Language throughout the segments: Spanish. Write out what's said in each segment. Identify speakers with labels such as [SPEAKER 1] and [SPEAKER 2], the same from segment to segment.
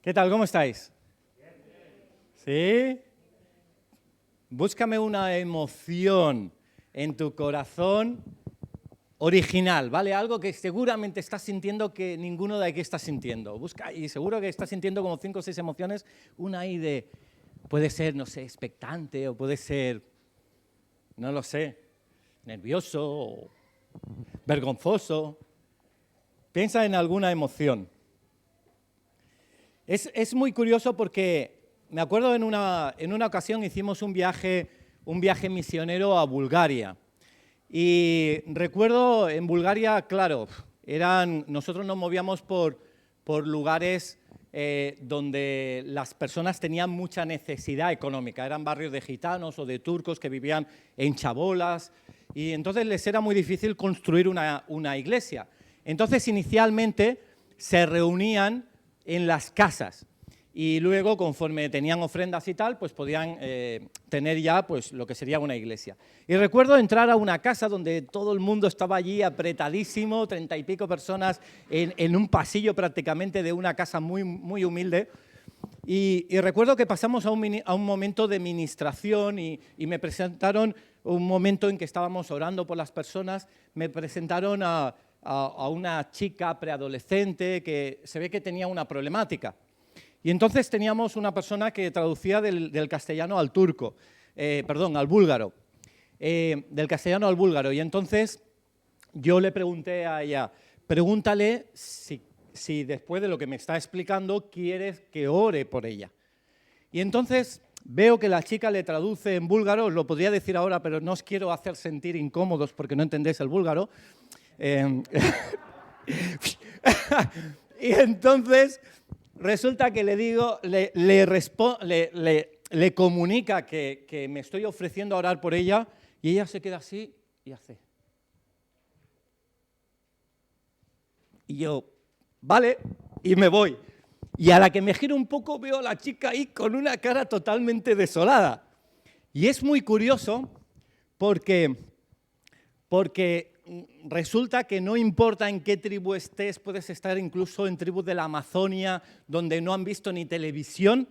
[SPEAKER 1] ¿Qué tal? ¿Cómo estáis? ¿Sí? Búscame una emoción en tu corazón original, ¿vale? Algo que seguramente estás sintiendo que ninguno de aquí está sintiendo. Busca, y seguro que estás sintiendo como 5 o 6 emociones. Una ahí de, puede ser, no sé, expectante, o puede ser, no lo sé, nervioso, o vergonzoso. Piensa en alguna emoción. Es muy curioso porque me acuerdo en una ocasión hicimos un viaje misionero a Bulgaria. Y recuerdo en Bulgaria, claro, nosotros nos movíamos por lugares donde las personas tenían mucha necesidad económica. Eran barrios de gitanos o de turcos que vivían en chabolas y entonces les era muy difícil construir una iglesia. Entonces inicialmente se reunían en las casas y luego, conforme tenían ofrendas y tal, pues podían tener ya pues, lo que sería una iglesia. Y recuerdo entrar a una casa donde todo el mundo estaba allí apretadísimo, 30 y pico personas en un pasillo prácticamente de una casa muy, muy humilde. Y recuerdo que pasamos a un momento de ministración y me presentaron un momento en que estábamos orando por las personas, me presentaron a una chica preadolescente que se ve que tenía una problemática. Y entonces teníamos una persona que traducía del castellano al turco, al búlgaro, del castellano al búlgaro. Y entonces yo le pregunté a ella, pregúntale si después de lo que me está explicando quieres que ore por ella. Y entonces veo que la chica le traduce en búlgaro, os lo podría decir ahora, pero no os quiero hacer sentir incómodos porque no entendéis el búlgaro. Y entonces resulta que le digo, le comunica que me estoy ofreciendo a orar por ella y ella se queda así y hace. Y yo, vale, y me voy. Y a la que me giro un poco veo a la chica ahí con una cara totalmente desolada. Y es muy curioso porque resulta que no importa en qué tribu estés, puedes estar incluso en tribus de la Amazonia, donde no han visto ni televisión,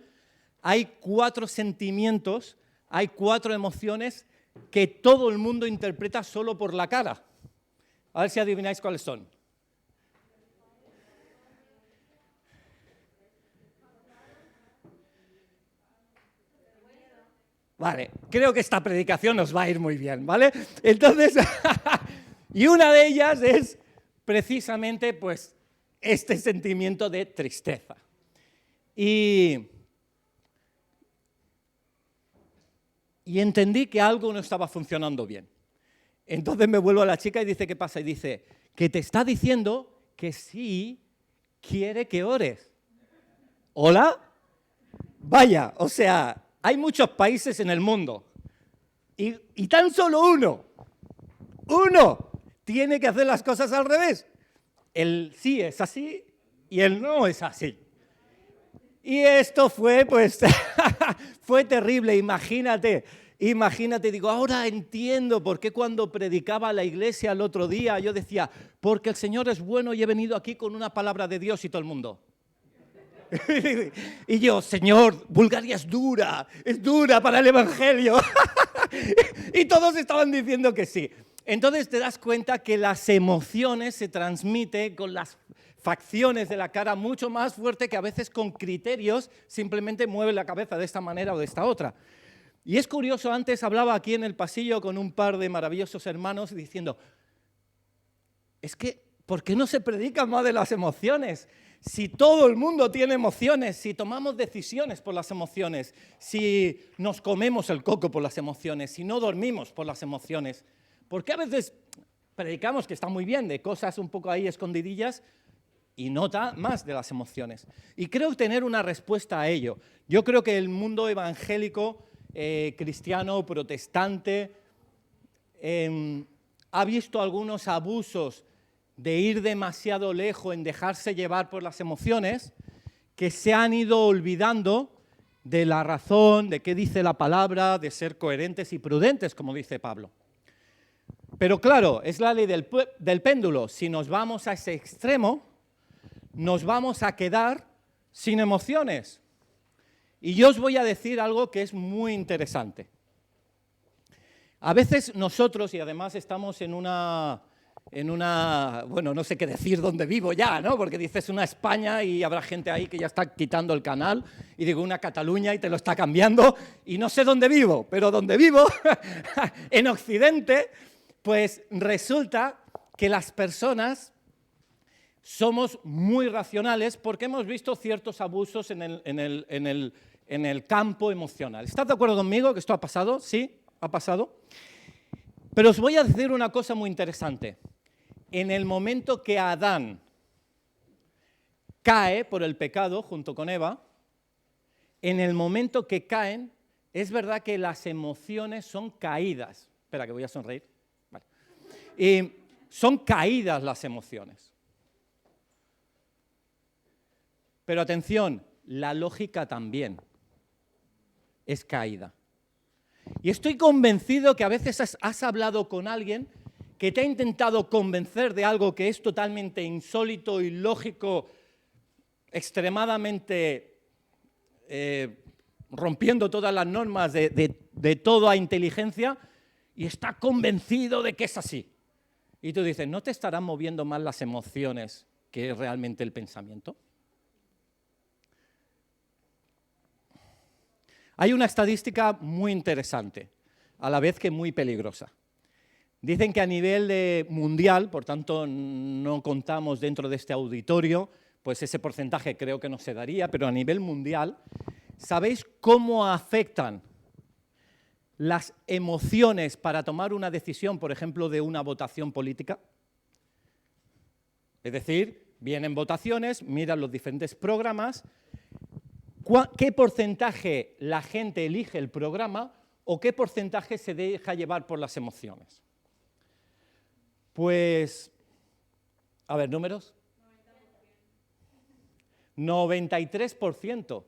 [SPEAKER 1] hay 4 sentimientos, hay 4 emociones que todo el mundo interpreta solo por la cara. A ver si adivináis cuáles son. Vale, creo que esta predicación os va a ir muy bien, ¿vale? Entonces, y una de ellas es precisamente pues este sentimiento de tristeza. Y entendí que algo no estaba funcionando bien. Entonces me vuelvo a la chica y dice, ¿qué pasa? Y dice, que te está diciendo que sí quiere que ores. ¿Hola? Vaya, o sea, hay muchos países en el mundo y tan solo uno tiene que hacer las cosas al revés. El sí es así y el no es así. Y esto fue, pues, fue terrible, imagínate, digo, ahora entiendo por qué cuando predicaba a la iglesia el otro día yo decía, porque el Señor es bueno y he venido aquí con una palabra de Dios y todo el mundo. Y yo, Señor, Bulgaria es dura para el Evangelio. Y todos estaban diciendo que sí. Entonces te das cuenta que las emociones se transmiten con las facciones de la cara mucho más fuerte que a veces con criterios simplemente mueven la cabeza de esta manera o de esta otra. Y es curioso, antes hablaba aquí en el pasillo con un par de maravillosos hermanos diciendo, es que, ¿por qué no se predica más de las emociones? Si todo el mundo tiene emociones, si tomamos decisiones por las emociones, si nos comemos el coco por las emociones, si no dormimos por las emociones, ¿por qué a veces predicamos que está muy bien de cosas un poco ahí escondidillas y nota más de las emociones? Y creo tener una respuesta a ello. Yo creo que el mundo evangélico, cristiano, protestante, ha visto algunos abusos de ir demasiado lejos en dejarse llevar por las emociones, que se han ido olvidando de la razón, de qué dice la palabra, de ser coherentes y prudentes, como dice Pablo. Pero claro, es la ley del péndulo. Si nos vamos a ese extremo, nos vamos a quedar sin emociones. Y yo os voy a decir algo que es muy interesante. A veces nosotros, y además estamos en una, bueno, no sé qué decir dónde vivo ya, ¿no? Porque dices una España y habrá gente ahí que ya está quitando el canal, y digo una Cataluña y te lo está cambiando, y no sé dónde vivo, pero donde vivo, en Occidente, pues resulta que las personas somos muy racionales porque hemos visto ciertos abusos en el campo emocional. ¿Estás de acuerdo conmigo que esto ha pasado? ¿Sí? ¿Ha pasado? Pero os voy a decir una cosa muy interesante. En el momento que Adán cae por el pecado junto con Eva, en el momento que caen, es verdad que las emociones son caídas. Espera, que voy a sonreír. Vale. Son caídas las emociones. Pero atención, la lógica también es caída. Y estoy convencido que a veces has hablado con alguien que te ha intentado convencer de algo que es totalmente insólito, ilógico, extremadamente rompiendo todas las normas de toda inteligencia, y está convencido de que es así. Y tú dices, ¿no te estarán moviendo más las emociones que realmente el pensamiento? Hay una estadística muy interesante, a la vez que muy peligrosa. Dicen que a nivel mundial, por tanto no contamos dentro de este auditorio, pues ese porcentaje creo que no se daría, pero a nivel mundial, ¿sabéis cómo afectan las emociones para tomar una decisión, por ejemplo, de una votación política? Es decir, vienen votaciones, miran los diferentes programas, ¿qué porcentaje la gente elige el programa o qué porcentaje se deja llevar por las emociones? Pues, a ver, números. 93%.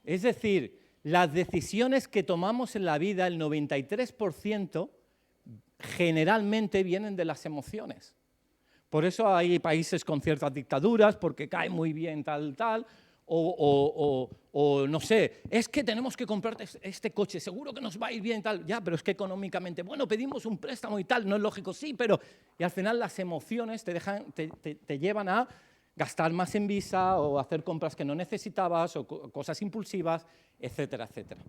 [SPEAKER 1] Es decir, las decisiones que tomamos en la vida, el 93% generalmente vienen de las emociones. Por eso hay países con ciertas dictaduras, porque cae muy bien tal, o no sé, es que tenemos que comprar este coche, seguro que nos va a ir bien tal, ya, pero es que económicamente, bueno, pedimos un préstamo y tal, no es lógico, sí, pero... Y al final las emociones te llevan a gastar más en Visa o hacer compras que no necesitabas o cosas impulsivas, etcétera, etcétera.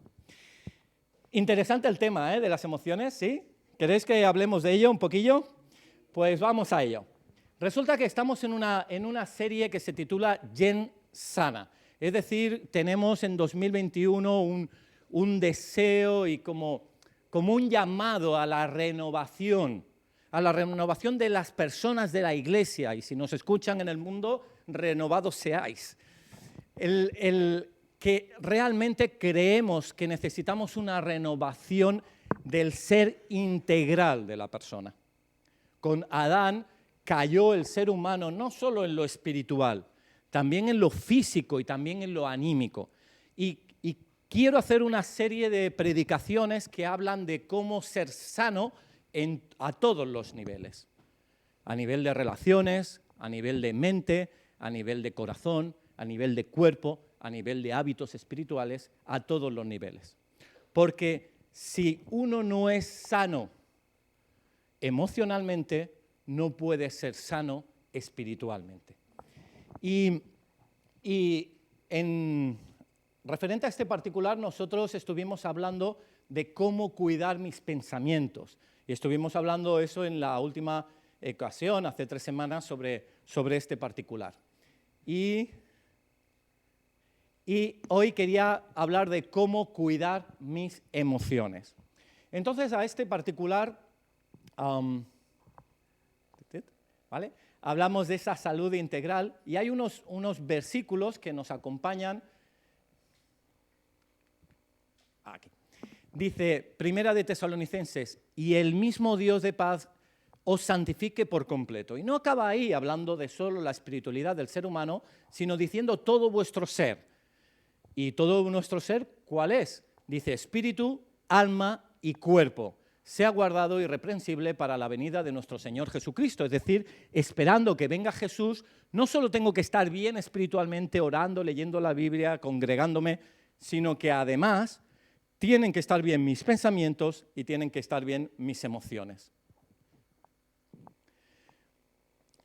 [SPEAKER 1] Interesante el tema, de las emociones, ¿sí? ¿Queréis que hablemos de ello un poquillo? Pues vamos a ello. Resulta que estamos en una serie que se titula Gen Sana. Es decir, tenemos en 2021 un deseo y como un llamado a la renovación de las personas de la Iglesia. Y si nos escuchan en el mundo, renovados seáis. Que realmente creemos que necesitamos una renovación del ser integral de la persona. Con Adán cayó el ser humano no solo en lo espiritual, también en lo físico y también en lo anímico. Y quiero hacer una serie de predicaciones que hablan de cómo ser sano a todos los niveles. A nivel de relaciones, a nivel de mente, a nivel de corazón, a nivel de cuerpo, a nivel de hábitos espirituales, a todos los niveles. Porque si uno no es sano emocionalmente, no puede ser sano espiritualmente. Y en referente a este particular, nosotros estuvimos hablando de cómo cuidar mis pensamientos. Y estuvimos hablando eso en la última ocasión, hace 3 semanas, sobre este particular. Y hoy quería hablar de cómo cuidar mis emociones. Entonces, a este particular, ¿vale? Hablamos de esa salud integral y hay unos versículos que nos acompañan. Aquí. Dice, Primera de Tesalonicenses, y el mismo Dios de paz os santifique por completo. Y no acaba ahí hablando de solo la espiritualidad del ser humano, sino diciendo todo vuestro ser. ¿Y todo nuestro ser cuál es? Dice espíritu, alma y cuerpo. sea guardado irreprensible para la venida de nuestro Señor Jesucristo. Es decir, esperando que venga Jesús, no solo tengo que estar bien espiritualmente, orando, leyendo la Biblia, congregándome, sino que además tienen que estar bien mis pensamientos y tienen que estar bien mis emociones.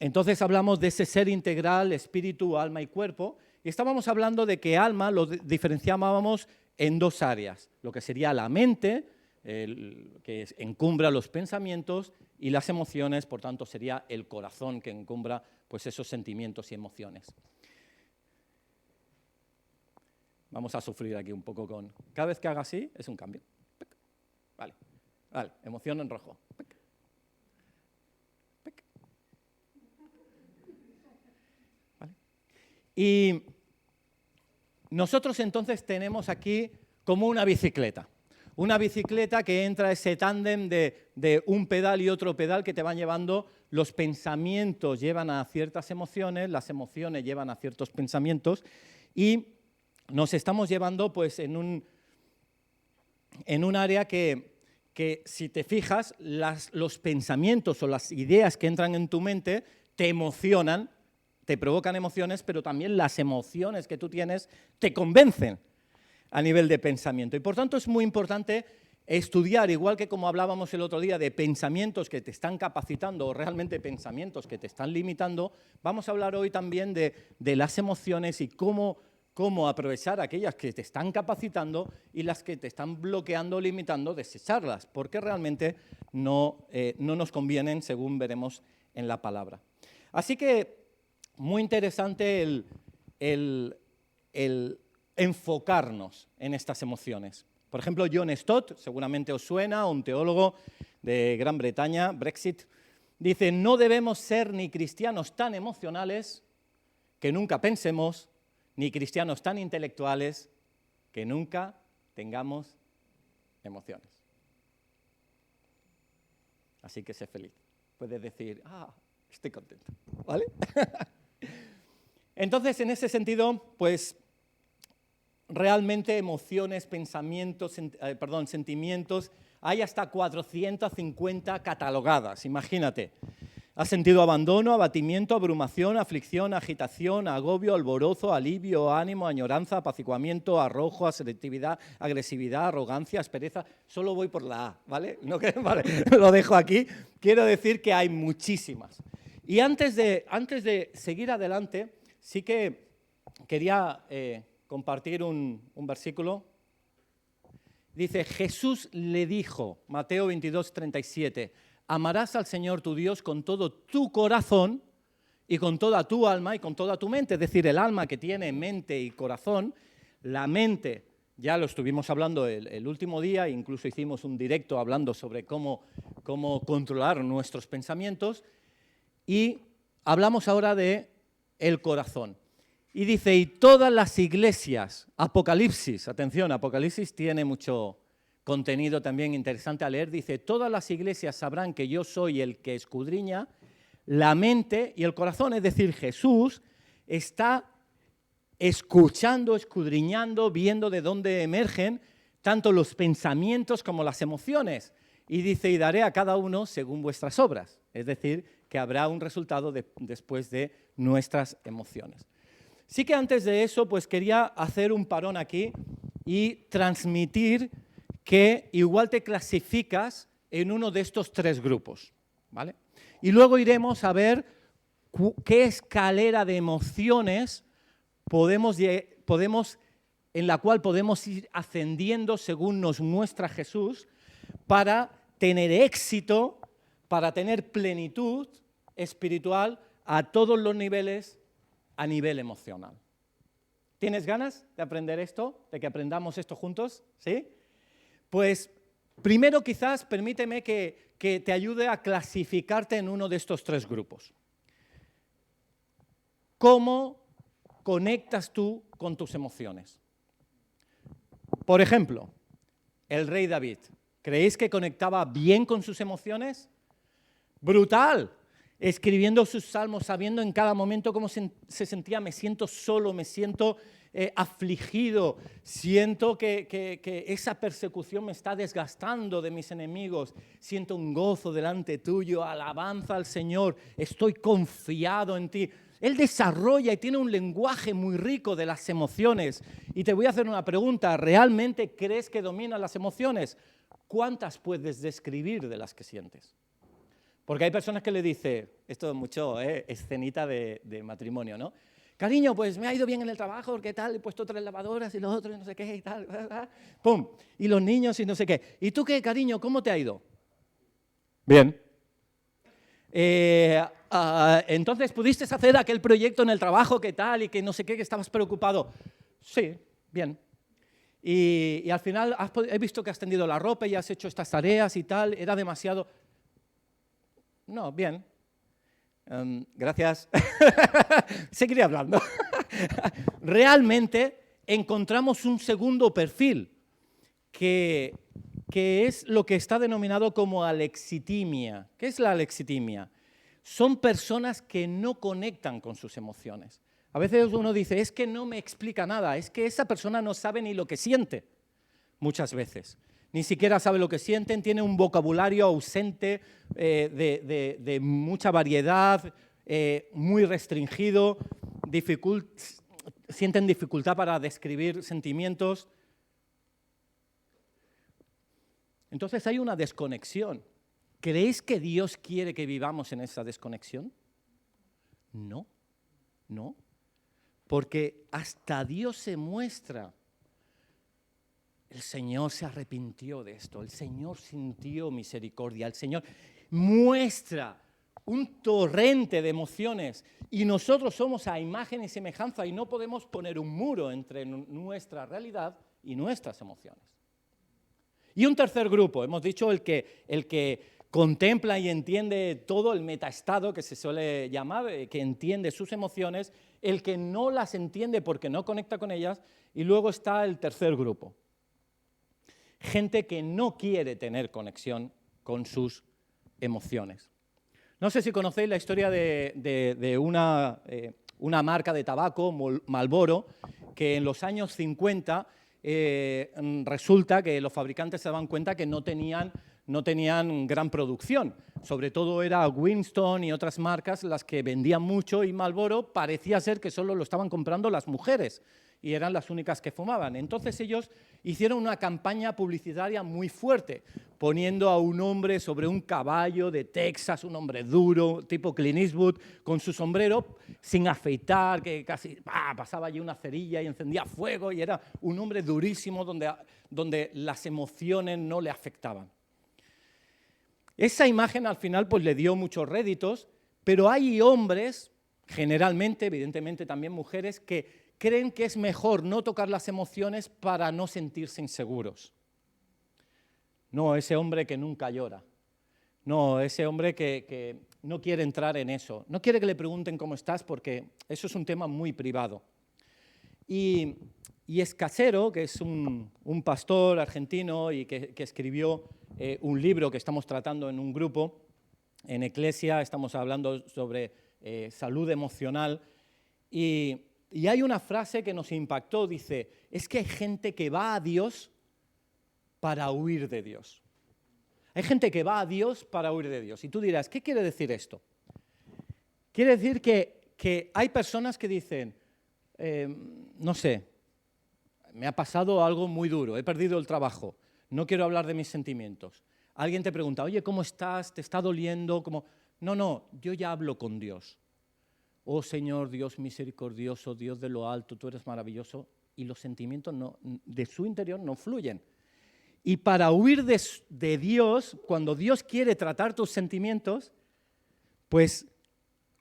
[SPEAKER 1] Entonces hablamos de ese ser integral, espíritu, alma y cuerpo, y estábamos hablando de que alma lo diferenciábamos en dos áreas, lo que sería la mente, que encumbra los pensamientos, y las emociones, por tanto, sería el corazón que encumbra pues, esos sentimientos y emociones. Vamos a sufrir aquí un poco con... Cada vez que haga así, es un cambio. Vale, emoción en rojo. ¿Vale? Y nosotros entonces tenemos aquí como una bicicleta que entra ese tándem de un pedal y otro pedal que te van llevando, los pensamientos llevan a ciertas emociones, las emociones llevan a ciertos pensamientos y nos estamos llevando pues, en un área que si te fijas, los pensamientos o las ideas que entran en tu mente te emocionan, te provocan emociones, pero también las emociones que tú tienes te convencen a nivel de pensamiento. Y por tanto es muy importante estudiar, igual que como hablábamos el otro día, de pensamientos que te están capacitando o realmente pensamientos que te están limitando, vamos a hablar hoy también de las emociones y cómo aprovechar aquellas que te están capacitando y las que te están bloqueando o limitando, desecharlas, porque realmente no nos convienen, según veremos en la palabra. Así que muy interesante el enfocarnos en estas emociones. Por ejemplo, John Stott, seguramente os suena, un teólogo de Gran Bretaña, Brexit, dice: no debemos ser ni cristianos tan emocionales que nunca pensemos, ni cristianos tan intelectuales que nunca tengamos emociones. Así que sé feliz. Puedes decir, estoy contento, ¿vale? Entonces, en ese sentido, pues, realmente emociones, pensamientos, sentimientos, hay hasta 450 catalogadas, imagínate. ¿Has sentido abandono, abatimiento, abrumación, aflicción, agitación, agobio, alborozo, alivio, ánimo, añoranza, apaciguamiento, arrojo, asertividad, agresividad, arrogancia, aspereza? Solo voy por la A, ¿vale? No, vale, lo dejo aquí. Quiero decir que hay muchísimas. Y antes de seguir adelante, sí que quería compartir un versículo. Dice, Jesús le dijo, Mateo 22, 37, amarás al Señor tu Dios con todo tu corazón y con toda tu alma y con toda tu mente. Es decir, el alma que tiene mente y corazón, la mente, ya lo estuvimos hablando el último día, incluso hicimos un directo hablando sobre cómo controlar nuestros pensamientos, y hablamos ahora de el corazón. Y dice, y todas las iglesias, Apocalipsis, atención, Apocalipsis tiene mucho contenido también interesante a leer, dice, todas las iglesias sabrán que yo soy el que escudriña la mente y el corazón, es decir, Jesús está escuchando, escudriñando, viendo de dónde emergen tanto los pensamientos como las emociones. Y dice, y daré a cada uno según vuestras obras, es decir, que habrá un resultado después de nuestras emociones. Sí que antes de eso, pues quería hacer un parón aquí y transmitir que igual te clasificas en uno de estos tres grupos, ¿vale? Y luego iremos a ver qué escalera de emociones en la cual podemos ir ascendiendo según nos muestra Jesús para tener éxito, para tener plenitud espiritual a todos los niveles, a nivel emocional. ¿Tienes ganas de aprender esto? ¿De que aprendamos esto juntos? ¿Sí? Pues primero quizás permíteme que te ayude a clasificarte en uno de estos tres grupos. ¿Cómo conectas tú con tus emociones? Por ejemplo, el rey David. ¿Creéis que conectaba bien con sus emociones? ¡Brutal! escribiendo sus salmos, sabiendo en cada momento cómo se sentía, me siento solo, me siento afligido, siento que esa persecución me está desgastando de mis enemigos, siento un gozo delante tuyo, alabanza al Señor, estoy confiado en ti. Él desarrolla y tiene un lenguaje muy rico de las emociones. Y te voy a hacer una pregunta, ¿realmente crees que dominas las emociones? ¿Cuántas puedes describir de las que sientes? Porque hay personas que le dicen, esto es mucho escenita de matrimonio, ¿no? Cariño, pues me ha ido bien en el trabajo, ¿qué tal? He puesto 3 lavadoras y los otros y no sé qué y tal. ¡Pum! Y los niños y no sé qué. ¿Y tú qué, cariño? ¿Cómo te ha ido? Bien. Entonces, ¿pudiste hacer aquel proyecto en el trabajo, qué tal? Y que no sé qué, que estabas preocupado. Sí, bien. Y al final he visto que has tendido la ropa y has hecho estas tareas y tal. Era demasiado... No, bien. Gracias. Seguiré hablando. Realmente encontramos un segundo perfil, que es lo que está denominado como alexitimia. ¿Qué es la alexitimia? Son personas que no conectan con sus emociones. A veces uno dice, es que no me explica nada, es que esa persona no sabe ni lo que siente, muchas veces. Ni siquiera sabe lo que sienten, tiene un vocabulario ausente de mucha variedad, muy restringido, sienten dificultad para describir sentimientos. Entonces hay una desconexión. ¿Creéis que Dios quiere que vivamos en esa desconexión? No, no. Porque hasta Dios se muestra. El Señor se arrepintió de esto, el Señor sintió misericordia, el Señor muestra un torrente de emociones y nosotros somos a imagen y semejanza y no podemos poner un muro entre nuestra realidad y nuestras emociones. Y un tercer grupo, hemos dicho el que contempla y entiende todo el metaestado que se suele llamar, que entiende sus emociones, el que no las entiende porque no conecta con ellas, y luego está el tercer grupo. Gente que no quiere tener conexión con sus emociones. No sé si conocéis la historia de una marca de tabaco, Marlboro, que en los años 50 resulta que los fabricantes se daban cuenta que no tenían gran producción. Sobre todo era Winston y otras marcas las que vendían mucho y Marlboro parecía ser que solo lo estaban comprando las mujeres y eran las únicas que fumaban. Entonces ellos hicieron una campaña publicitaria muy fuerte, poniendo a un hombre sobre un caballo de Texas, un hombre duro, tipo Clint Eastwood, con su sombrero, sin afeitar, que casi pasaba allí una cerilla y encendía fuego, y era un hombre durísimo donde las emociones no le afectaban. Esa imagen al final pues le dio muchos réditos, pero hay hombres, generalmente, evidentemente también mujeres, que creen que es mejor no tocar las emociones para no sentirse inseguros. No, ese hombre que nunca llora. No, ese hombre que no quiere entrar en eso. No quiere que le pregunten cómo estás porque eso es un tema muy privado. Y Escasero, que es un pastor argentino y que escribió un libro que estamos tratando en un grupo, en Eclesia, estamos hablando sobre salud emocional, y hay una frase que nos impactó, dice, es que hay gente que va a Dios para huir de Dios. Hay gente que va a Dios para huir de Dios. Y tú dirás, ¿qué quiere decir esto? Quiere decir que hay personas que dicen, no sé, me ha pasado algo muy duro, he perdido el trabajo, no quiero hablar de mis sentimientos. Alguien te pregunta, oye, ¿cómo estás? ¿Te está doliendo? No, yo ya hablo con Dios. Oh Señor, Dios misericordioso, Dios de lo alto, tú eres maravilloso, y los sentimientos de su interior no fluyen. Y para huir de Dios, cuando Dios quiere tratar tus sentimientos, pues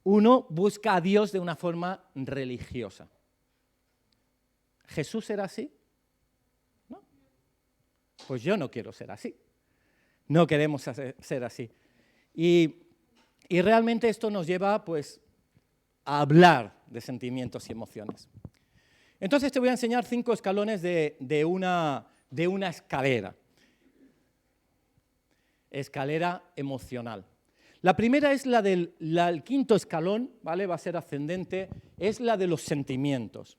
[SPEAKER 1] uno busca a Dios de una forma religiosa. ¿Jesús era así? ¿No? Pues yo no quiero ser así. No queremos ser así. Y realmente esto nos lleva pues, a hablar de sentimientos y emociones. Entonces te voy a enseñar 5 escalones de una escalera. Escalera emocional. La primera es el quinto escalón, ¿vale? Va a ser ascendente, es la de los sentimientos.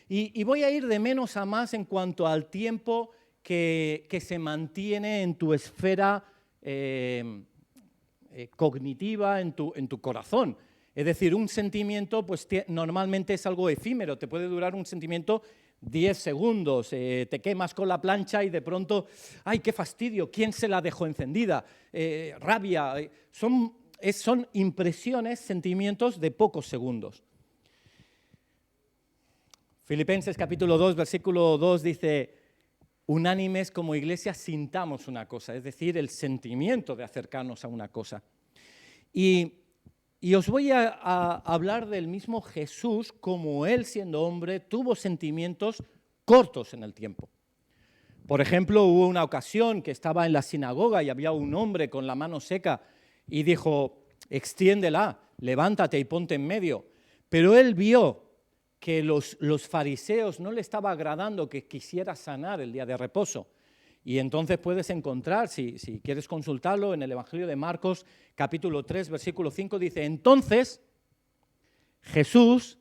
[SPEAKER 1] Y voy a ir de menos a más en cuanto al tiempo que se mantiene en tu esfera cognitiva, en tu corazón. Es decir, un sentimiento pues, normalmente es algo efímero, te puede durar un sentimiento 10 segundos, te quemas con la plancha y de pronto, ¡ay, qué fastidio! ¿Quién se la dejó encendida? Rabia. Son impresiones, sentimientos de pocos segundos. Filipenses capítulo 2, versículo 2 dice, unánimes como iglesia sintamos una cosa, es decir, el sentimiento de acercarnos a una cosa. Y os voy a hablar del mismo Jesús, como él siendo hombre tuvo sentimientos cortos en el tiempo. Por ejemplo, hubo una ocasión que estaba en la sinagoga y había un hombre con la mano seca y dijo, extiéndela, levántate y ponte en medio. Pero él vio que los fariseos no le estaba agradando que quisiera sanar el día de reposo. Y entonces puedes encontrar, si quieres consultarlo, en el Evangelio de Marcos, capítulo 3, versículo 5, dice, entonces Jesús,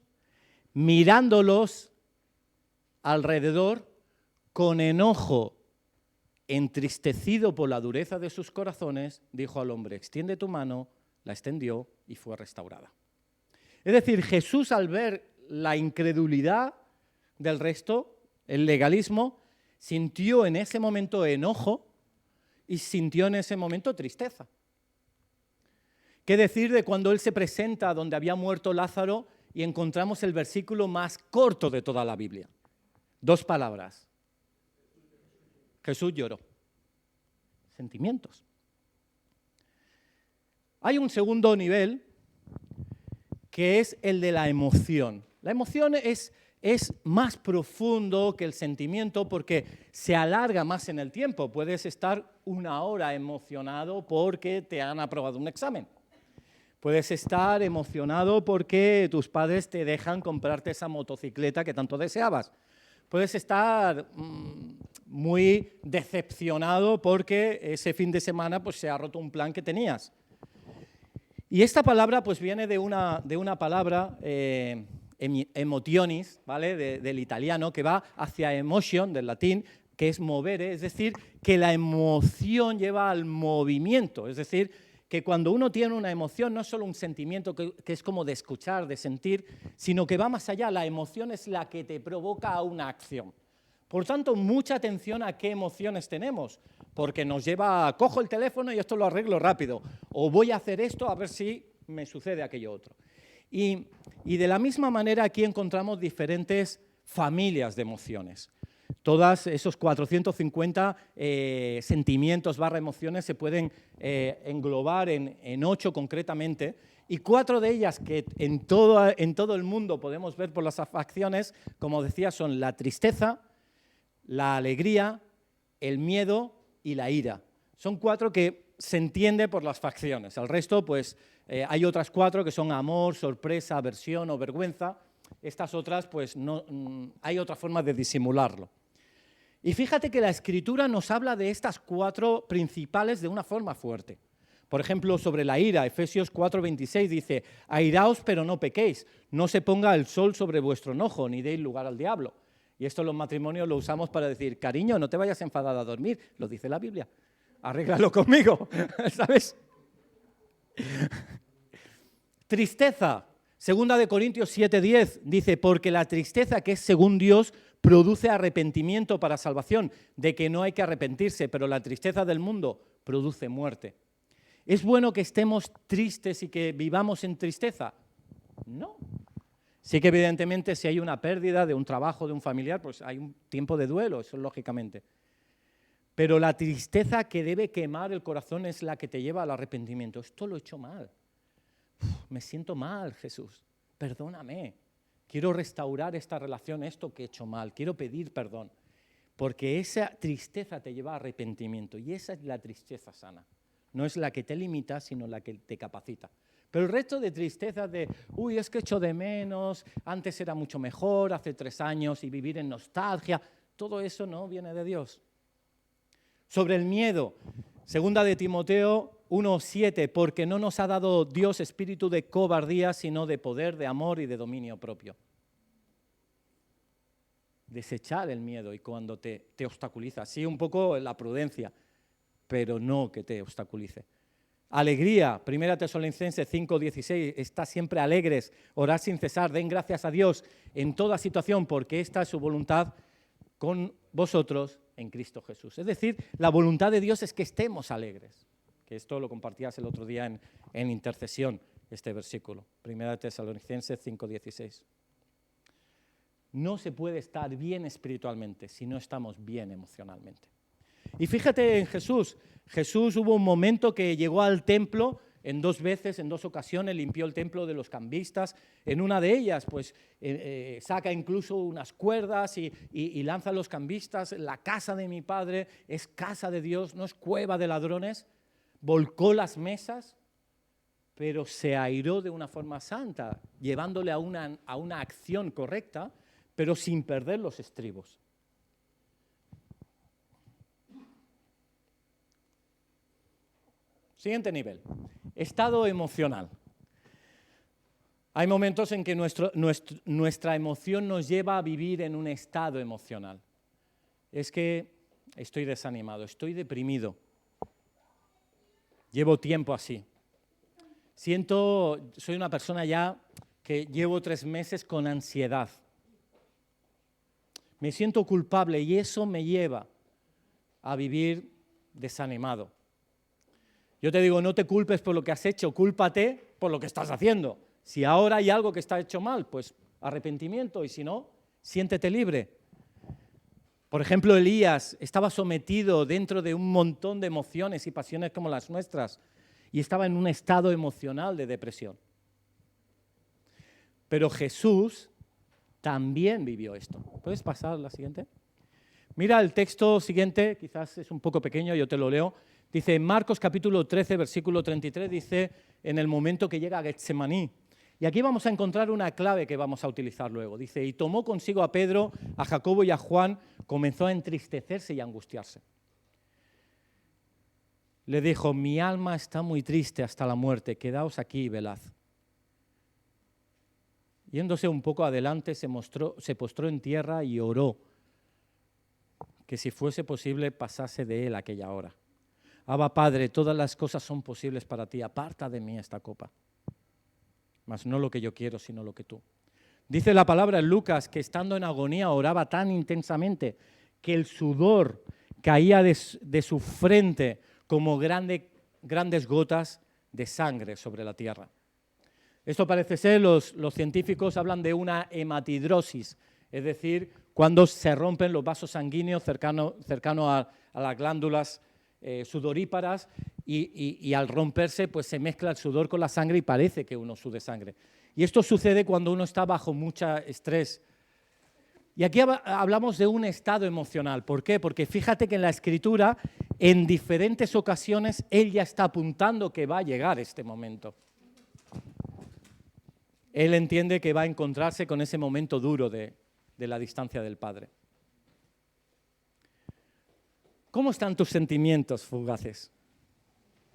[SPEAKER 1] mirándolos alrededor, con enojo, entristecido por la dureza de sus corazones, dijo al hombre, extiende tu mano, la extendió y fue restaurada. Es decir, Jesús al ver la incredulidad del resto, el legalismo, sintió en ese momento enojo y sintió en ese momento tristeza. ¿Qué decir de cuando él se presenta donde había muerto Lázaro y encontramos el versículo más corto de toda la Biblia? 2 palabras. Jesús lloró. Sentimientos. Hay un segundo nivel que es el de la emoción. La emoción es más profundo que el sentimiento porque se alarga más en el tiempo. Puedes estar 1 hora emocionado porque te han aprobado un examen. Puedes estar emocionado porque tus padres te dejan comprarte esa motocicleta que tanto deseabas. Puedes estar muy decepcionado porque ese fin de semana pues, se ha roto un plan que tenías. Y esta palabra pues, viene de una palabra, emotionis, ¿vale? Del italiano, que va hacia emotion, del latín, que es movere, es decir, que la emoción lleva al movimiento, es decir, que cuando uno tiene una emoción no es solo un sentimiento que es como de escuchar, de sentir, sino que va más allá, la emoción es la que te provoca una acción. Por tanto, mucha atención a qué emociones tenemos, porque nos lleva a cojo el teléfono y esto lo arreglo rápido, o voy a hacer esto a ver si me sucede aquello otro. Y de la misma manera aquí encontramos diferentes familias de emociones. Todos esos 450 sentimientos / emociones se pueden englobar en 8 concretamente, y 4 de ellas que en todo el mundo podemos ver por las facciones, como decía, son la tristeza, la alegría, el miedo y la ira. Son 4 que se entiende por las facciones. El resto, pues, hay otras 4 que son amor, sorpresa, aversión o vergüenza. Estas otras, pues, no, hay otra forma de disimularlo. Y fíjate que la Escritura nos habla de estas 4 principales de una forma fuerte. Por ejemplo, sobre la ira, Efesios 4:26 dice, airaos pero no pequéis, no se ponga el sol sobre vuestro enojo, ni deis lugar al diablo. Y esto en los matrimonios lo usamos para decir, cariño, no te vayas enfadada a dormir, lo dice la Biblia, arréglalo conmigo, ¿sabes? Tristeza, 2 Corintios 7:10 dice, porque la tristeza que es según Dios produce arrepentimiento para salvación, de que no hay que arrepentirse, pero la tristeza del mundo produce muerte. ¿Es bueno que estemos tristes y que vivamos en tristeza? No. Sí que evidentemente si hay una pérdida de un trabajo, de un familiar, pues hay un tiempo de duelo, eso lógicamente. Pero la tristeza que debe quemar el corazón es la que te lleva al arrepentimiento. Esto lo he hecho mal. Me siento mal, Jesús. Perdóname. Quiero restaurar esta relación, esto que he hecho mal. Quiero pedir perdón. Porque esa tristeza te lleva a arrepentimiento. Y esa es la tristeza sana. No es la que te limita, sino la que te capacita. Pero el resto de tristezas de, uy, es que echo de menos, antes era mucho mejor, hace 3 años, y vivir en nostalgia, todo eso no viene de Dios. Sobre el miedo, 2 de Timoteo 1:7, porque no nos ha dado Dios espíritu de cobardía, sino de poder, de amor y de dominio propio. Desechar el miedo y cuando te obstaculiza. Sí, un poco la prudencia, pero no que te obstaculice. Alegría, 1 Tesalonicenses 5:16, está siempre alegres, orad sin cesar, den gracias a Dios en toda situación, porque esta es su voluntad con vosotros en Cristo Jesús. Es decir, la voluntad de Dios es que estemos alegres, que esto lo compartías el otro día en intercesión, este versículo, 1 Tesalonicenses 5:16. No se puede estar bien espiritualmente si no estamos bien emocionalmente. Y fíjate en Jesús. Jesús hubo un momento que llegó al templo en 2 veces, en 2 ocasiones, limpió el templo de los cambistas. En una de ellas, pues, saca incluso unas cuerdas y lanza a los cambistas. La casa de mi Padre es casa de Dios, no es cueva de ladrones. Volcó las mesas, pero se airó de una forma santa, llevándole a una acción correcta, pero sin perder los estribos. Siguiente nivel, estado emocional. Hay momentos en que nuestra emoción nos lleva a vivir en un estado emocional. Es que estoy desanimado, estoy deprimido. Llevo tiempo así. Soy una persona ya que llevo 3 meses con ansiedad. Me siento culpable y eso me lleva a vivir desanimado. Yo te digo, no te culpes por lo que has hecho, cúlpate por lo que estás haciendo. Si ahora hay algo que está hecho mal, pues arrepentimiento, y si no, siéntete libre. Por ejemplo, Elías estaba sometido dentro de un montón de emociones y pasiones como las nuestras, y estaba en un estado emocional de depresión. Pero Jesús también vivió esto. ¿Puedes pasar la siguiente? Mira el texto siguiente, quizás es un poco pequeño, yo te lo leo. Dice, en Marcos capítulo 13, versículo 33, dice, en el momento que llega a Getsemaní. Y aquí vamos a encontrar una clave que vamos a utilizar luego. Dice, y tomó consigo a Pedro, a Jacobo y a Juan, comenzó a entristecerse y a angustiarse. Le dijo, mi alma está muy triste hasta la muerte, quedaos aquí y velad. Yéndose un poco adelante, se postró en tierra y oró, que si fuese posible pasase de él aquella hora. Abba, Padre, todas las cosas son posibles para ti, aparta de mí esta copa. Mas no lo que yo quiero, sino lo que tú. Dice la palabra en Lucas que estando en agonía oraba tan intensamente que el sudor caía de su frente como grandes gotas de sangre sobre la tierra. Esto parece ser, los científicos hablan de una hematidrosis, es decir, cuando se rompen los vasos sanguíneos cercano a las glándulas sudoríparas y al romperse pues se mezcla el sudor con la sangre y parece que uno sude sangre. Y esto sucede cuando uno está bajo mucho estrés. Y aquí hablamos de un estado emocional. ¿Por qué? Porque fíjate que en la Escritura, en diferentes ocasiones, él ya está apuntando que va a llegar este momento. Él entiende que va a encontrarse con ese momento duro de la distancia del Padre. ¿Cómo están tus sentimientos fugaces?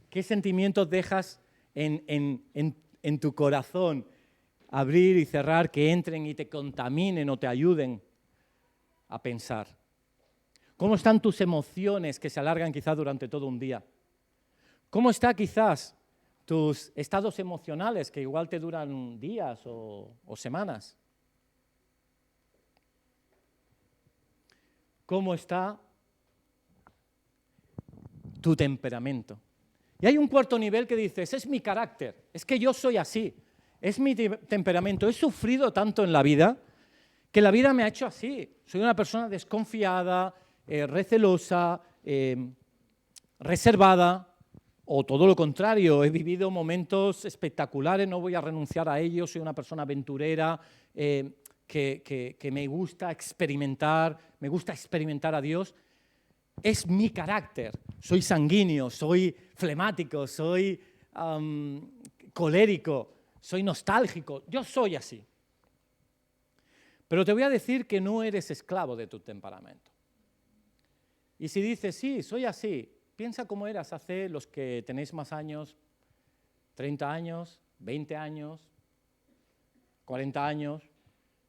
[SPEAKER 1] ¿Qué sentimientos dejas en tu corazón abrir y cerrar, que entren y te contaminen o te ayuden a pensar? ¿Cómo están tus emociones que se alargan quizás durante todo un día? ¿Cómo está quizás tus estados emocionales que igual te duran días o semanas? ¿Cómo está tu temperamento? Y hay un cuarto nivel que dices, es mi carácter, es que yo soy así, es mi temperamento, he sufrido tanto en la vida que la vida me ha hecho así. Soy una persona desconfiada, recelosa, reservada, o todo lo contrario, he vivido momentos espectaculares, no voy a renunciar a ellos, soy una persona aventurera, que me gusta experimentar a Dios. Es mi carácter, soy sanguíneo, soy flemático, soy colérico, soy nostálgico, yo soy así. Pero te voy a decir que no eres esclavo de tu temperamento. Y si dices, sí, soy así, piensa cómo eras hace los que tenéis más años, 30 años, 20 años, 40 años,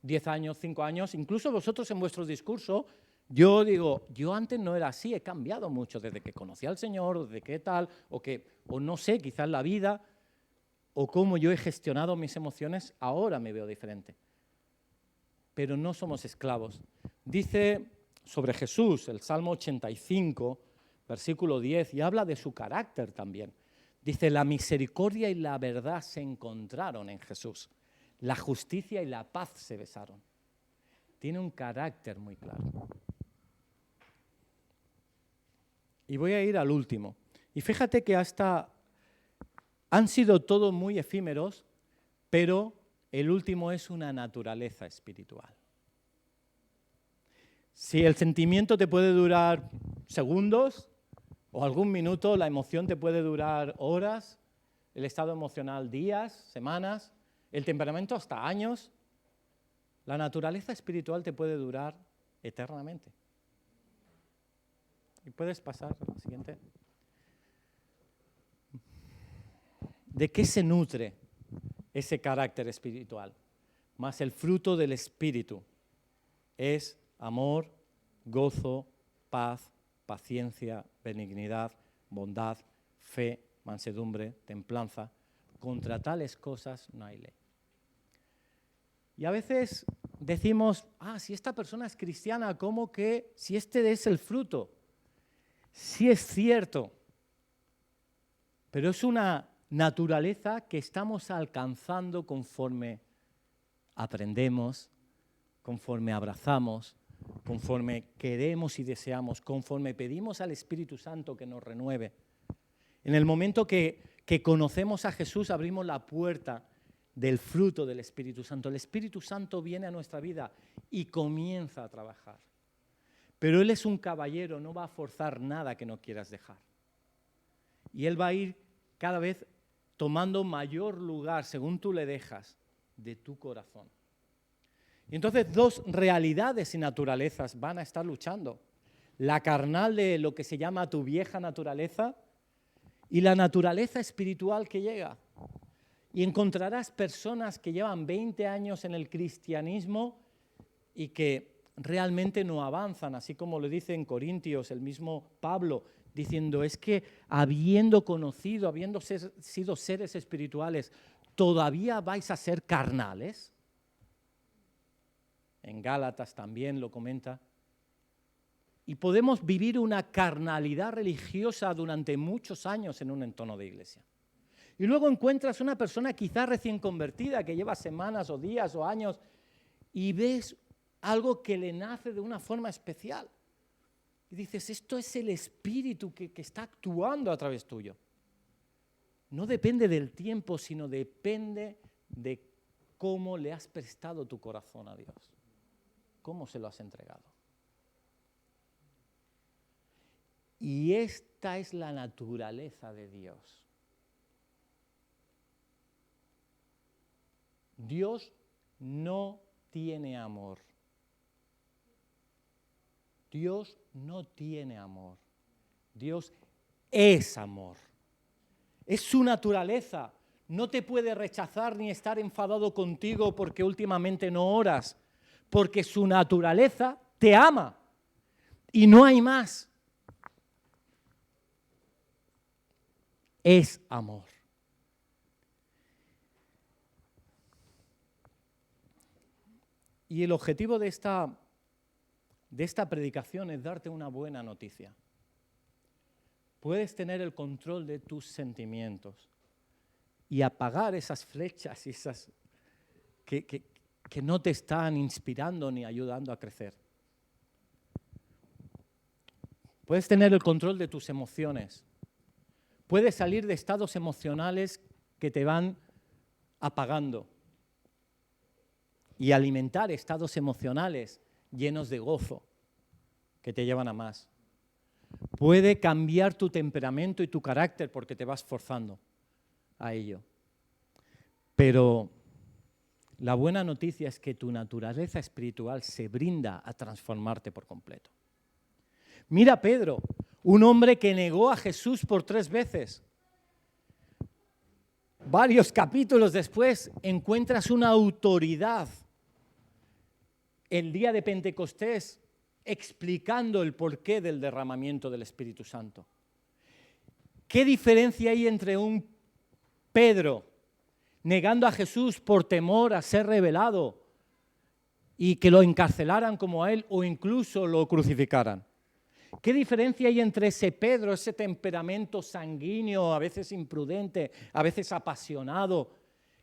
[SPEAKER 1] 10 años, 5 años, incluso vosotros en vuestro discurso, yo digo, yo antes no era así, he cambiado mucho desde que conocí al Señor, desde que tal, o no sé, quizás la vida, o cómo yo he gestionado mis emociones, ahora me veo diferente. Pero no somos esclavos. Dice sobre Jesús, el Salmo 85, versículo 10, y habla de su carácter también. Dice, la misericordia y la verdad se encontraron en Jesús. La justicia y la paz se besaron. Tiene un carácter muy claro. Y voy a ir al último. Y fíjate que han sido todos muy efímeros, pero el último es una naturaleza espiritual. Si el sentimiento te puede durar segundos o algún minuto, la emoción te puede durar horas, el estado emocional días, semanas, el temperamento hasta años, la naturaleza espiritual te puede durar eternamente. Y puedes pasar a la siguiente. ¿De qué se nutre ese carácter espiritual? Más el fruto del Espíritu es amor, gozo, paz, paciencia, benignidad, bondad, fe, mansedumbre, templanza. Contra tales cosas no hay ley. Y a veces decimos, si esta persona es cristiana, ¿cómo que si este es el fruto? Sí es cierto, pero es una naturaleza que estamos alcanzando conforme aprendemos, conforme abrazamos, conforme queremos y deseamos, conforme pedimos al Espíritu Santo que nos renueve. En el momento que conocemos a Jesús, abrimos la puerta del fruto del Espíritu Santo. El Espíritu Santo viene a nuestra vida y comienza a trabajar. Pero Él es un caballero, no va a forzar nada que no quieras dejar. Y Él va a ir cada vez tomando mayor lugar, según tú le dejas, de tu corazón. Y entonces dos realidades y naturalezas van a estar luchando. La carnal de lo que se llama tu vieja naturaleza y la naturaleza espiritual que llega. Y encontrarás personas que llevan 20 años en el cristianismo y que realmente no avanzan, así como lo dice en Corintios el mismo Pablo, diciendo, es que habiendo conocido, habiendo sido seres espirituales, ¿todavía vais a ser carnales? En Gálatas también lo comenta. Y podemos vivir una carnalidad religiosa durante muchos años en un entorno de iglesia. Y luego encuentras una persona quizás recién convertida, que lleva semanas o días o años, y ves algo que le nace de una forma especial. Y dices, esto es el Espíritu que está actuando a través tuyo. No depende del tiempo, sino depende de cómo le has prestado tu corazón a Dios. ¿Cómo se lo has entregado? Y esta es la naturaleza de Dios. Dios no tiene amor. Dios no tiene amor. Dios es amor. Es su naturaleza. No te puede rechazar ni estar enfadado contigo porque últimamente no oras, porque su naturaleza te ama y no hay más. Es amor. Y el objetivo de esta predicación es darte una buena noticia. Puedes tener el control de tus sentimientos y apagar esas flechas y esas que no te están inspirando ni ayudando a crecer. Puedes tener el control de tus emociones. Puedes salir de estados emocionales que te van apagando y alimentar estados emocionales llenos de gozo que te llevan a más. Puede cambiar tu temperamento y tu carácter porque te vas forzando a ello. Pero la buena noticia es que tu naturaleza espiritual se brinda a transformarte por completo. Mira a Pedro, Un hombre que negó a Jesús por 3 veces. Varios capítulos después encuentras una autoridad el día de Pentecostés explicando el porqué del derramamiento del Espíritu Santo. ¿Qué diferencia hay entre un Pedro negando a Jesús por temor a ser revelado y que lo encarcelaran como a él o incluso lo crucificaran? ¿Qué diferencia hay entre ese Pedro, ese temperamento sanguíneo, a veces imprudente, a veces apasionado?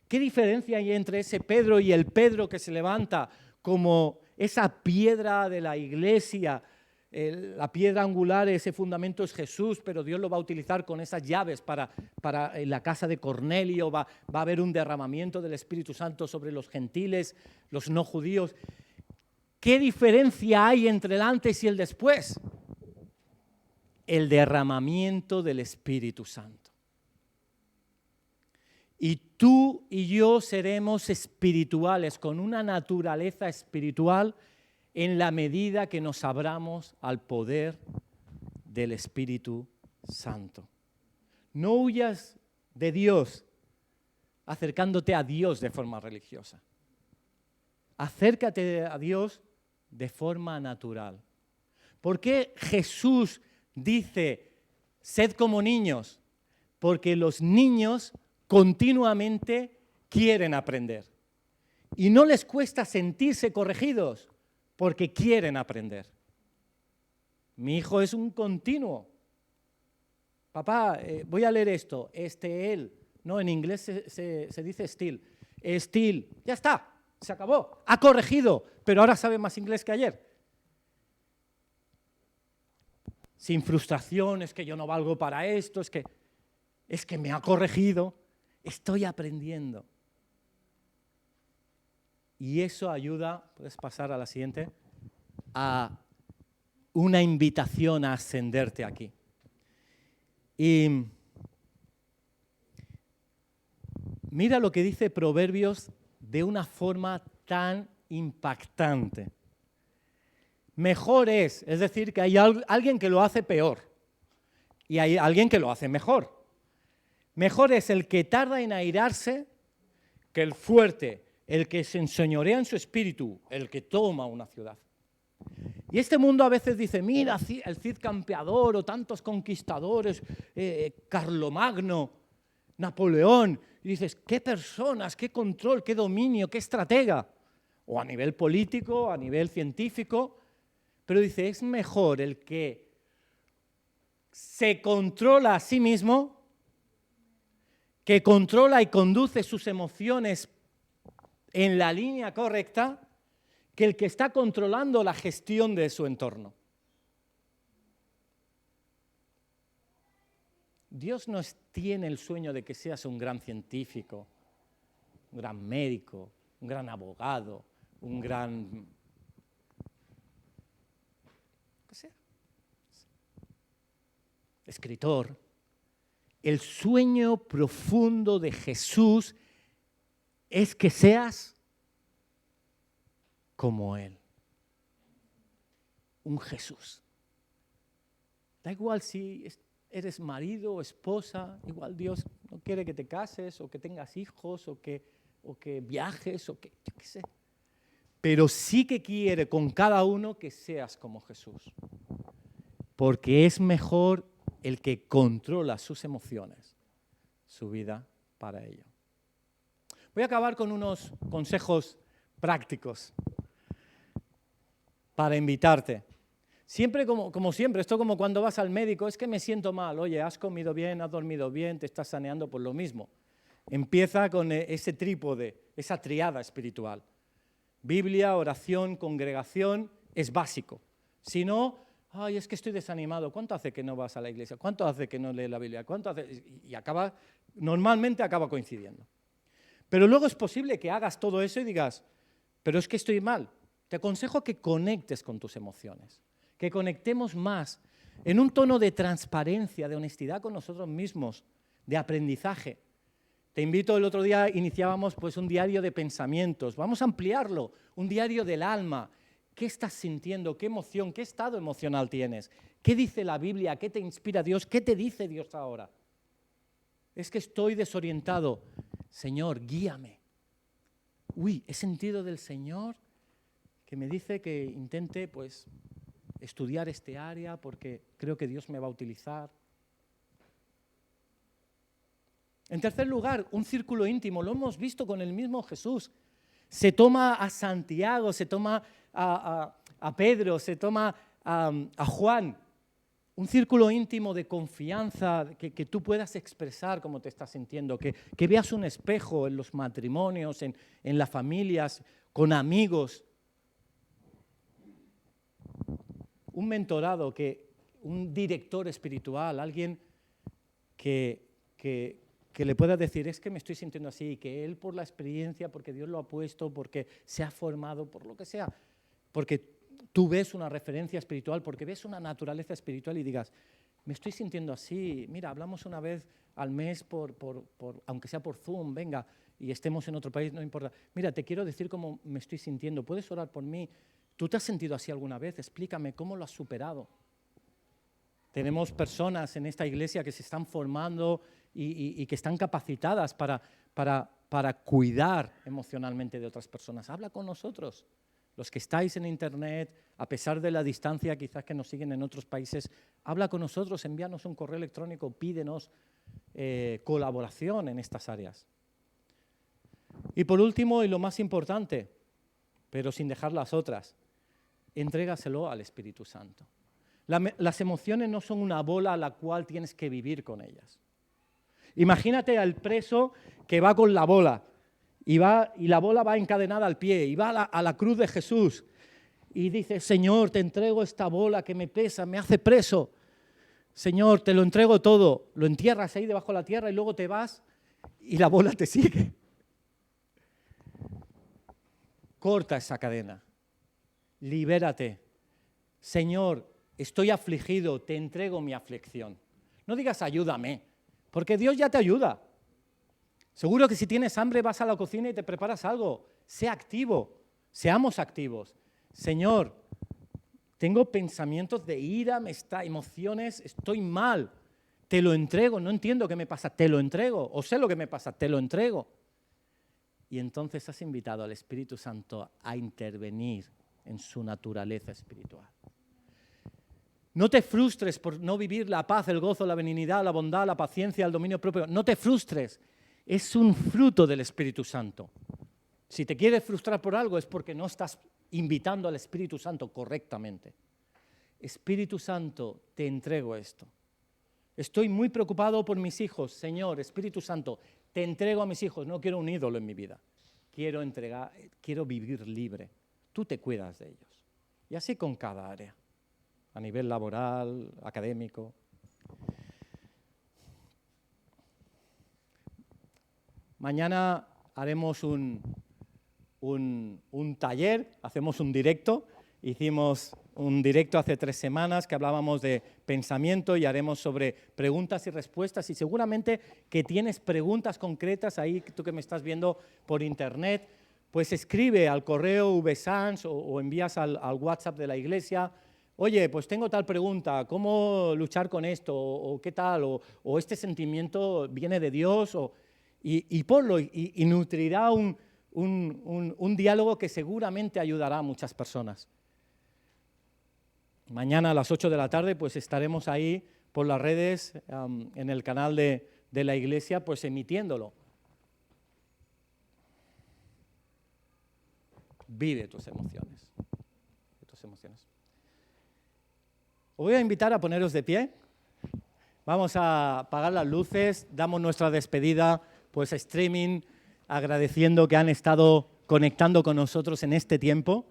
[SPEAKER 1] ¿Qué diferencia hay entre ese Pedro y el Pedro que se levanta como esa piedra de la iglesia? La piedra angular, ese fundamento es Jesús, pero Dios lo va a utilizar con esas llaves para en la casa de Cornelio, va a haber un derramamiento del Espíritu Santo sobre los gentiles, los no judíos. ¿Qué diferencia hay entre el antes y el después? El derramamiento del Espíritu Santo. Y tú y yo seremos espirituales, con una naturaleza espiritual en la medida que nos abramos al poder del Espíritu Santo. No huyas de Dios acercándote a Dios de forma religiosa. Acércate a Dios de forma natural. ¿Por qué Jesús dice, sed como niños? Porque los niños continuamente quieren aprender. Y no les cuesta sentirse corregidos, porque quieren aprender. Mi hijo es un continuo. Papá, voy a leer esto. Él. No, en inglés se dice still. Still. Ya está, se acabó. Ha corregido, pero ahora sabe más inglés que ayer. Sin frustración, es que yo no valgo para esto, es que me ha corregido. Estoy aprendiendo. Y eso ayuda, puedes pasar a la siguiente, a una invitación a ascenderte aquí. Y mira lo que dice Proverbios de una forma tan impactante. Mejor es decir, que hay alguien que lo hace peor y hay alguien que lo hace mejor. Mejor es el que tarda en airarse que el fuerte, el que se enseñorea en su espíritu, el que toma una ciudad. Y este mundo a veces dice, mira, el Cid campeador o tantos conquistadores, Carlomagno, Napoleón. Y dices, qué personas, qué control, qué dominio, qué estratega. O a nivel político, a nivel científico. Pero dice, es mejor el que se controla a sí mismo, que controla y conduce sus emociones en la línea correcta, que el que está controlando la gestión de su entorno. Dios no tiene el sueño de que seas un gran científico, un gran médico, un gran abogado, un gran... ¿qué sea? Escritor. El sueño profundo de Jesús es que seas como Él. Un Jesús. Da igual si eres marido o esposa, igual Dios no quiere que te cases o que tengas hijos o que viajes o que, yo qué sé. Pero sí que quiere con cada uno que seas como Jesús. Porque es mejor el que controla sus emociones, su vida para ello. Voy a acabar con unos consejos prácticos para invitarte. Siempre, como siempre, esto como cuando vas al médico, es que me siento mal. Oye, has comido bien, has dormido bien, te estás saneando por lo mismo. Empieza con ese trípode, esa triada espiritual. Biblia, oración, congregación, es básico. Si no, ay, es que estoy desanimado. ¿Cuánto hace que no vas a la iglesia? ¿Cuánto hace que no lees la Biblia? ¿Cuánto hace? Y normalmente acaba coincidiendo. Pero luego es posible que hagas todo eso y digas, pero es que estoy mal. Te aconsejo que conectes con tus emociones, que conectemos más en un tono de transparencia, de honestidad con nosotros mismos, de aprendizaje. Te invito, el otro día iniciábamos pues un diario de pensamientos, vamos a ampliarlo, un diario del alma, ¿Qué estás sintiendo? ¿Qué emoción? ¿Qué estado emocional tienes? ¿Qué dice la Biblia? ¿Qué te inspira Dios? ¿Qué te dice Dios ahora? Es que estoy desorientado. Señor, guíame. Uy, he sentido del Señor que me dice que intente, pues, estudiar este área porque creo que Dios me va a utilizar. En tercer lugar, un círculo íntimo. Lo hemos visto con el mismo Jesús. Se toma a Santiago, se toma a Pedro, se toma a Juan. Un círculo íntimo de confianza, que tú puedas expresar cómo te estás sintiendo, que veas un espejo en los matrimonios, en las familias, con amigos. Un mentorado, un director espiritual, alguien que le pueda decir, es que me estoy sintiendo así, y que él por la experiencia, porque Dios lo ha puesto, porque se ha formado, por lo que sea, porque tú ves una referencia espiritual, porque ves una naturaleza espiritual y digas, me estoy sintiendo así, mira, hablamos una vez al mes, aunque sea por Zoom, venga, y estemos en otro país, no importa. Mira, te quiero decir cómo me estoy sintiendo, ¿puedes orar por mí? ¿Tú te has sentido así alguna vez? Explícame cómo lo has superado. Tenemos personas en esta iglesia que se están formando y que están capacitadas para cuidar emocionalmente de otras personas. Habla con nosotros. Los que estáis en internet, a pesar de la distancia quizás que nos siguen en otros países, habla con nosotros, envíanos un correo electrónico, pídenos colaboración en estas áreas. Y por último, y lo más importante, pero sin dejar las otras, entrégaselo al Espíritu Santo. Las emociones no son una bola a la cual tienes que vivir con ellas. Imagínate al preso que va con la bola y la bola va encadenada al pie y va a la cruz de Jesús y dice, Señor, te entrego esta bola que me pesa, me hace preso. Señor, te lo entrego todo. Lo entierras ahí debajo de la tierra y luego te vas y la bola te sigue. Corta esa cadena. Libérate. Señor, estoy afligido, te entrego mi aflicción. No digas ayúdame, porque Dios ya te ayuda. Seguro que si tienes hambre vas a la cocina y te preparas algo. Sé activo, seamos activos. Señor, tengo pensamientos de ira, emociones, estoy mal. Te lo entrego, no entiendo qué me pasa, te lo entrego. O sé lo que me pasa, te lo entrego. Y entonces has invitado al Espíritu Santo a intervenir en su naturaleza espiritual. No te frustres por no vivir la paz, el gozo, la benignidad, la bondad, la paciencia, el dominio propio. No te frustres. Es un fruto del Espíritu Santo. Si te quieres frustrar por algo es porque no estás invitando al Espíritu Santo correctamente. Espíritu Santo, te entrego esto. Estoy muy preocupado por mis hijos. Señor, Espíritu Santo, te entrego a mis hijos. No quiero un ídolo en mi vida. Quiero vivir libre. Tú te cuidas de ellos. Y así con cada área. A nivel laboral, académico. Mañana haremos un taller, hacemos un directo. Hicimos un directo hace 3 semanas que hablábamos de pensamiento y haremos sobre preguntas y respuestas. Y seguramente que tienes preguntas concretas ahí, tú que me estás viendo por internet, pues escribe al correo vsans o envías al WhatsApp de la iglesia. Oye, pues tengo tal pregunta, ¿cómo luchar con esto? ¿O qué tal? ¿O este sentimiento viene de Dios? Y ponlo y nutrirá un diálogo que seguramente ayudará a muchas personas. Mañana a las 8 de la tarde pues estaremos ahí por las redes, en el canal de la iglesia, pues emitiéndolo. Vive tus emociones. Os voy a invitar a poneros de pie. Vamos a apagar las luces, damos nuestra despedida, pues streaming, agradeciendo que han estado conectando con nosotros en este tiempo.